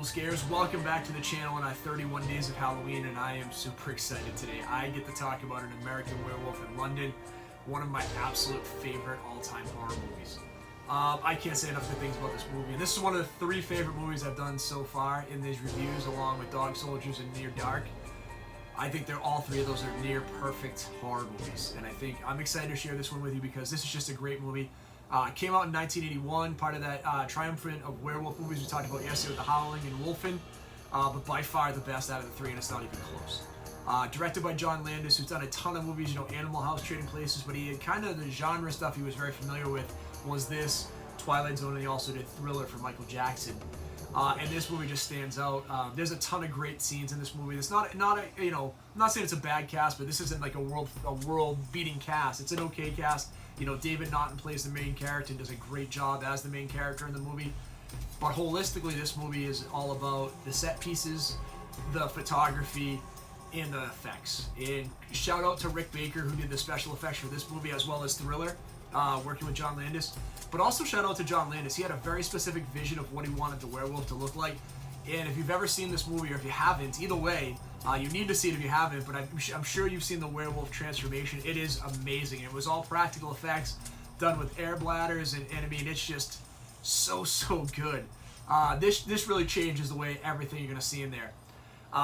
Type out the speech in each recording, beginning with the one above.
Scares. Welcome back to the channel on our 31 Days of Halloween, and I am super excited today. I get to talk about An American Werewolf in London, one of my absolute favorite all-time horror movies. I can't say enough good things about this movie, and this is one of the 3 favorite movies I've done so far in these reviews, along with Dog Soldiers and Near Dark. I think all 3 of those are near perfect horror movies, and I think I'm excited to share this one with you because this is just a great movie. It came out in 1981, part of that triumvirate of werewolf movies we talked about yesterday with The Howling and Wolfen, but by far the best out of the 3, and it's not even close. Directed by John Landis, who's done a ton of movies, you know, Animal House, Trading Places, but he had kind of the genre stuff he was very familiar with was this, Twilight Zone, and he also did Thriller for Michael Jackson. And this movie just stands out. There's a ton of great scenes in this movie. It's not a, you know, I'm not saying it's a bad cast, but this isn't like a world-beating cast. It's an okay cast. You know, David Naughton plays the main character and does a great job as the main character in the movie. But holistically, this movie is all about the set pieces, the photography, and the effects. And shout out to Rick Baker, who did the special effects for this movie as well as Thriller, working with John Landis. But also shout out to John Landis. He had a very specific vision of what he wanted the werewolf to look like. And if you've ever seen this movie, or if you haven't, either way, you need to see it if you haven't, but I'm sure you've seen the werewolf transformation. It is amazing. It was all practical effects done with air bladders, and I mean, it's just so good. This really changes the way everything you're going to see in there.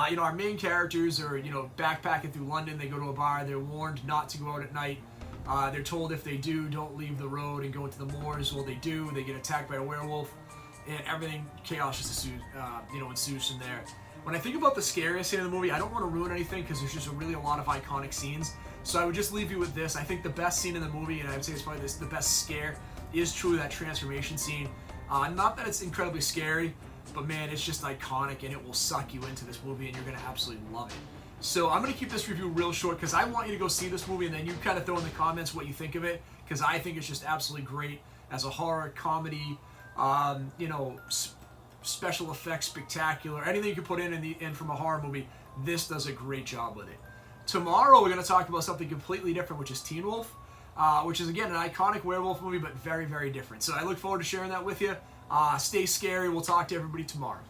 You know, our main characters are, you know, backpacking through London. They go to a bar. They're warned not to go out at night. They're told if they do, don't leave the road and go into the moors. Well, they do. They get attacked by a werewolf, and everything, chaos just ensues from there. When I think about the scariest scene in the movie, I don't want to ruin anything because there's just really a lot of iconic scenes. So I would just leave you with this. I think the best scene in the movie, and I would say it's probably the best scare, is truly that transformation scene. Not that it's incredibly scary, but man, it's just iconic, and it will suck you into this movie, and you're going to absolutely love it. So I'm going to keep this review real short because I want you to go see this movie, and then you kind of throw in the comments what you think of it, because I think it's just absolutely great as a horror, comedy, you know, special effects, spectacular, anything you can put in from a horror movie. This does a great job with it. Tomorrow we're going to talk about something completely different, which is Teen Wolf, which is again an iconic werewolf movie, but very different. So I look forward to sharing that with you. Stay scary. We'll talk to everybody tomorrow.